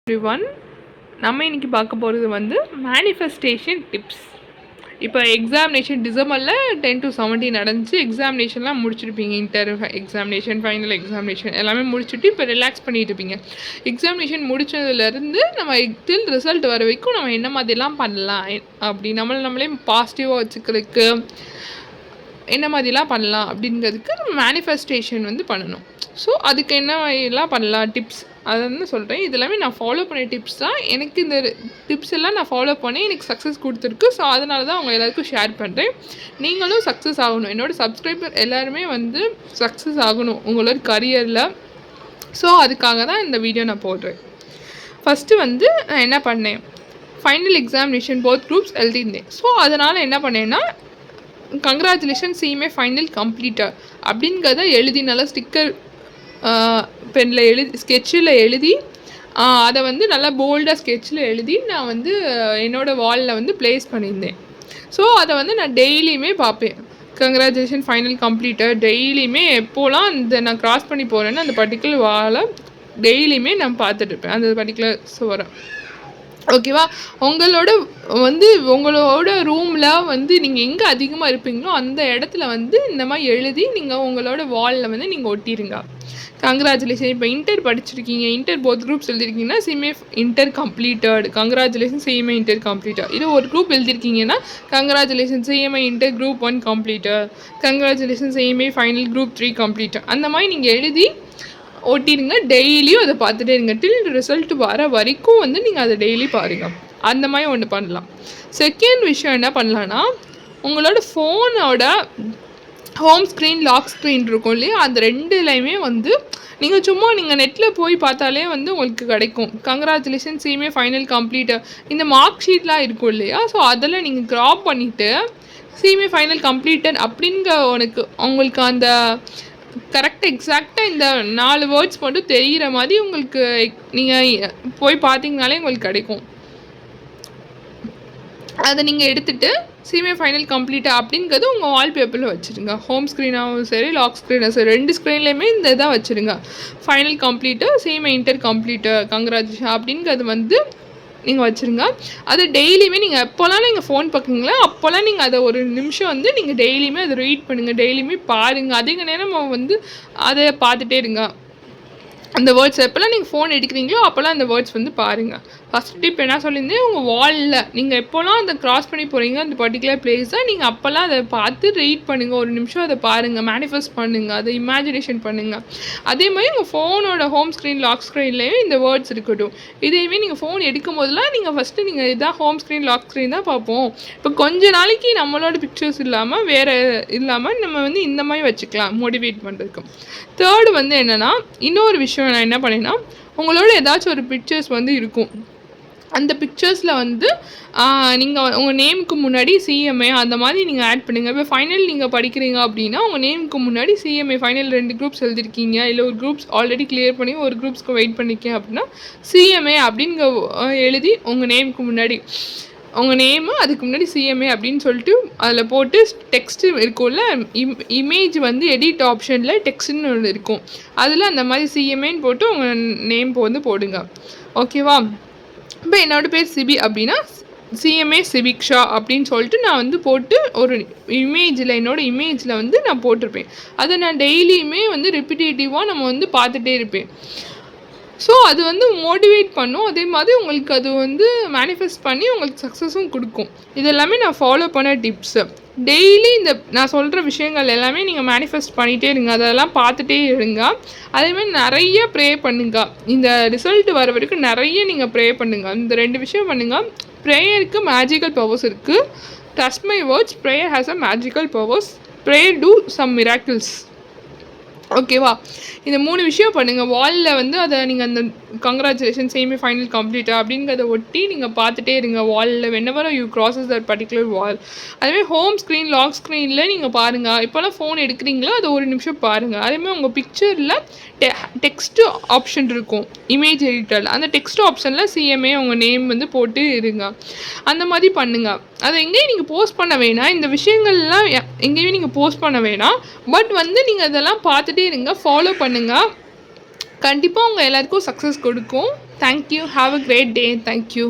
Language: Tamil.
எவ்ரிவன், நம்ம இன்றைக்கி பார்க்க போகிறது வந்து மேனிஃபெஸ்டேஷன் டிப்ஸ். இப்போ எக்ஸாமினேஷன் டிசம்பரில் 10 to 17 நடந்துச்சு. எக்ஸாமினேஷன்லாம் முடிச்சுருப்பீங்க. இன்டர் எக்ஸாமினேஷன், ஃபைனல் எக்ஸாமினேஷன் எல்லாமே முடிச்சுட்டு இப்போ ரிலாக்ஸ் பண்ணிட்டு இருப்பீங்க. எக்ஸாமினேஷன் முடிச்சதுலேருந்து நம்ம டில் ரிசல்ட் வர வரைக்கும் நம்ம என்ன மாதிரிலாம் பண்ணலாம், அப்படி நம்மளே பாசிட்டிவாக வச்சுக்கிறதுக்கு என்ன மாதிரிலாம் பண்ணலாம் அப்படிங்கிறதுக்கு நம்ம மேனிஃபெஸ்டேஷன் வந்து பண்ணணும். ஸோ அதுக்கு என்ன மாதிரிலாம் பண்ணலாம் டிப்ஸ் அதை வந்து சொல்கிறேன். இது எல்லாமே நான் ஃபாலோ பண்ண டிப்ஸ் தான். எனக்கு இந்த டிப்ஸ் எல்லாம் நான் ஃபாலோ பண்ணி எனக்கு சக்ஸஸ் கொடுத்துருக்கு. ஸோ அதனால தான் அவங்க எல்லாருக்கும் ஷேர் பண்ணுறேன். நீங்களும் சக்ஸஸ் ஆகணும். என்னோடய சப்ஸ்கிரைபர் எல்லாருமே வந்து சக்ஸஸ் ஆகணும் உங்களோட கரியரில். ஸோ அதுக்காக தான் இந்த வீடியோ நான் போடுறேன். ஃபஸ்ட்டு வந்து நான் என்ன பண்ணேன், ஃபைனல் எக்ஸாமினேஷன் போத் குரூப்ஸ் எழுதியிருந்தேன். ஸோ அதனால் என்ன பண்ணேன்னா, கங்க்ராச்சுலேஷன் சிஎம்ஏ ஃபைனல் கம்ப்ளீட்டர் அப்படிங்கிறத எழுதி நல்லா ஸ்டிக்கர் பெனில் ஸ்கெட்சில் எழுதி அதை வந்து நல்லா போல்டாக ஸ்கெட்சில் எழுதி நான் வந்து என்னோடய வாலில் வந்து ப்ளேஸ் பண்ணியிருந்தேன். ஸோ அதை வந்து நான் டெய்லியுமே பார்ப்பேன். கங்க்ராச்சுலேஷன் ஃபைனல் கம்ப்ளீட்டர் டெய்லியுமே எப்போலாம் நான் க்ராஸ் பண்ணி போகிறேன்னு அந்த பர்டிகுலர் வாலை டெய்லியுமே நான் பார்த்துட்ருப்பேன், அந்த பர்டிகுலர் சுவரை. ஓகேவா? உங்களோட ரூமில் வந்து நீங்கள் எங்கே அதிகமாக இருப்பீங்களோ அந்த இடத்துல வந்து இந்த மாதிரி எழுதி நீங்கள் உங்களோட வாலில் வந்து நீங்கள் ஒட்டிடுங்க. கங்க்ராச்சுலேஷன். இப்போ இன்டர் படிச்சிருக்கீங்க, இன்டர் போத் குரூப்ஸ் எழுதிருக்கீங்கன்னா CMA inter completed, congratulation CMA inter completed. இது ஒரு குரூப் எழுதிருக்கீங்கன்னா congratulation CMA inter group 1 completed, congratulation CMA final group 3 completed. அந்த மாதிரி நீங்கள் எழுதி ஓட்டிடுங்க. டெய்லியும் அதை பார்த்துட்டே இருங்க. டில் ரிசல்ட் வர வரைக்கும் வந்து நீங்கள் அதை டெய்லி பாருங்கள். அந்த மாதிரி ஒன்று பண்ணலாம். செகண்ட் விஷயம் என்ன பண்ணலான்னா, உங்களோட ஃபோனோட ஹோம் ஸ்க்ரீன், லாக் ஸ்க்ரீன் இருக்கும் இல்லையா, அந்த ரெண்டுலையுமே வந்து நீங்கள் நெட்டில் போய் பார்த்தாலே வந்து உங்களுக்கு கிடைக்கும். கங்க்ராச்சுலேஷன் சிஎம்ஏ ஃபைனல் கம்ப்ளீட்டர் இந்த மார்க் ஷீட்லாம் இருக்கும் இல்லையா, ஸோ அதில் நீங்கள் க்ராப் பண்ணிவிட்டு சிஎம்ஏ ஃபைனல் கம்ப்ளீட்டட் அப்படிங்கிற உங்களுக்கு அந்த கரெக்டாக எக்ஸாக்டாக இந்த 4 வேர்ட்ஸ் மட்டும் தெரிகிற மாதிரி உங்களுக்கு நீங்கள் போய் பார்த்தீங்கனாலே உங்களுக்கு கிடைக்கும். அதை நீங்கள் எடுத்துகிட்டு சிஎம்ஏ ஃபைனல் கம்ப்ளீட்டாக அப்படிங்கிறது உங்கள் வால்பேப்பரில் வச்சுருங்க. ஹோம் ஸ்க்ரீனாகவும் சரி, லாக் ஸ்க்ரீனாகவும் சரி, 2 ஸ்க்ரீன்லேயுமே இந்த இதாக வச்சுருங்க. ஃபைனல் கம்ப்ளீட்டாக சிஎம்ஏ இன்டர் கம்ப்ளீட்டாக கங்க்ராச்சுலேஷன் அப்படிங்கிறது வந்து நீங்கள் வச்சுருங்க. அதை டெய்லியுமே நீங்கள் எப்போல்லாம் நீங்கள் ஃபோன் பார்க்குறீங்களோ அப்போல்லாம் நீங்கள் அதை ஒரு நிமிஷம் வந்து நீங்கள் டெய்லியுமே அதை ரீட் பண்ணுங்கள், டெய்லியுமே பாருங்கள். அதிக நேரம் வந்து அதை பார்த்துட்டே இருங்க. அந்த வேர்ட்ஸ் எப்போல்லாம் நீங்கள் ஃபோன் எடுக்கிறீங்களோ அப்போல்லாம் அந்த வேர்ட்ஸ் வந்து பாருங்கள். ஃபஸ்ட் டிப் என்ன சொல்லியிருந்தேன், உங்கள் வாலில் நீங்கள் எப்போல்லாம் அதை க்ராஸ் பண்ணி போகிறீங்க அந்த பர்டிகுலர் பிளேஸை நீங்கள் அப்போல்லாம் அதை பார்த்து ரீட் பண்ணுங்கள். ஒரு நிமிஷம் அதை பாருங்கள், மேனிஃபெஸ்ட் பண்ணுங்கள், அதை இமேஜினேஷன் பண்ணுங்கள். அதே மாதிரி உங்கள் ஃபோனோட ஹோம் ஸ்க்ரீன், லாக் ஸ்க்ரீன்லேயும் இந்த வேர்ட்ஸ் இருக்கட்டும். இதையுமே நீங்கள் ஃபோன் எடுக்கும் போதெல்லாம் நீங்கள் ஃபஸ்ட்டு நீங்கள் இதான் ஹோம் ஸ்க்ரீன், லாக் ஸ்க்ரீன் தான் பார்ப்போம். இப்போ கொஞ்ச நாளைக்கு நம்மளோட பிக்சர்ஸ் இல்லாமல் வேறு இல்லாமல் நம்ம வந்து இந்த மாதிரி வச்சுக்கலாம் மோட்டிவேட் பண்ணுறதுக்கு. தேர்டு வந்து என்னென்னா, இன்னொரு விஷயம் நான் என்ன பண்ணேன்னா, உங்களோட ஏதாச்சும் ஒரு பிக்சர்ஸ் வந்து இருக்கும். அந்த பிக்சர்ஸில் வந்து நீங்கள் உங்கள் நேமுக்கு முன்னாடி சிஎம்ஏ அந்த மாதிரி நீங்கள் ஆட் பண்ணுங்கள். இப்போ ஃபைனல் நீங்கள் படிக்கிறீங்க அப்படின்னா உங்கள் நேமுக்கு முன்னாடி சிஎம்ஏ ஃபைனல் 2 குரூப்ஸ் எழுதிருக்கீங்க, இல்லை ஒரு குரூப்ஸ் ஆல்ரெடி கிளியர் பண்ணி ஒரு குரூப்ஸ்க்கு வெயிட் பண்ணியிருக்கேன் அப்படின்னா சிஎம்ஏ அப்படின்னு எழுதி உங்கள் நேமுக்கு முன்னாடி உங்கள் நேமு அதுக்கு முன்னாடி சிஎம்ஏ அப்படின்னு சொல்லிட்டு அதில் போட்டு டெக்ஸ்ட்டு இருக்கும்ல, இமேஜ் வந்து எடிட் ஆப்ஷனில் டெக்ஸ்ட்னு ஒன்று இருக்கும், அதில் அந்த மாதிரி சிஎம்ஏன்னு போட்டு உங்கள் நேம் வந்து போடுங்க. ஓகேவா? இப்போ என்னோடய பேர் சிபி அப்படின்னா சிஎம்ஏ சிபிக்ஷா அப்படின்னு சொல்லிட்டு நான் வந்து போட்டு ஒரு இமேஜில் என்னோடய இமேஜில் வந்து நான் போட்டிருப்பேன். அதை நான் டெய்லியுமே வந்து ரிப்பிட்டேட்டிவாக நம்ம வந்து பார்த்துட்டே இருப்பேன். ஸோ அது வந்து மோட்டிவேட் பண்ணும். அதே மாதிரி உங்களுக்கு அது வந்து மேனிஃபெஸ்ட் பண்ணி உங்களுக்கு சக்ஸஸும் கொடுக்கும். இது எல்லாமே நான் ஃபாலோ பண்ண டிப்ஸு. டெய்லி இந்த நான் சொல்கிற விஷயங்கள் எல்லாமே நீங்கள் மேனிஃபெஸ்ட் பண்ணிகிட்டே இருங்க, அதெல்லாம் பார்த்துட்டே இருங்க. அதேமாதிரி நிறைய ப்ரே பண்ணுங்க. இந்த ரிசல்ட் வர வரைக்கும் நிறைய நீங்கள் ப்ரே பண்ணுங்கள். இந்த 2 விஷயம் பண்ணுங்கள். ப்ரேயருக்கு மேஜிக்கல் பவர்ஸ் இருக்குது. Trust my words, prayer has a magical powers, prayer do some miracles. ஓகேவா? இந்த 3 விஷயம் பண்ணுங்கள். வாலில் வந்து அதை நீங்கள் அந்த கங்க்ராச்சுலேஷன் சிஎம்ஏ ஃபைனல் கம்ப்ளீட்டாக அப்படிங்கிறத ஒட்டி நீங்கள் பார்த்துட்டே இருங்க வாலில் வென்னெவர் யூ க்ராஸஸ் தட் பர்டிகுலர் வால். அதேமாதிரி ஹோம் ஸ்க்ரீன், லாக் ஸ்க்ரீனில் நீங்கள் பாருங்கள். இப்போல்லாம் ஃபோன் எடுக்கிறீங்களோ அதை ஒரு நிமிஷம் பாருங்கள். அதேமாதிரி உங்கள் பிக்சரில் டெக்ஸ்ட் ஆப்ஷன் இருக்கும் இமேஜ் எடிட்டரில், அந்த டெக்ஸ்ட் ஆப்ஷனில் சிஎம்ஏ உங்கள் நேம் வந்து போட்டு இருங்க. அந்த மாதிரி பண்ணுங்கள். அதை எங்கேயும் நீங்கள் போஸ்ட் பண்ண வேணாம். இந்த விஷயங்கள்லாம் எங்கேயும் நீங்கள் போஸ்ட் பண்ண வேணாம். பட் வந்து நீங்கள் அதெல்லாம் பார்த்துட்டே இருங்க, ஃபாலோ பண்ணுங்கள். கண்டிப்பாக உங்கள் எல்லாருக்கும் சக்ஸஸ் கொடுக்கும். Thank you. Have a great day. Thank you.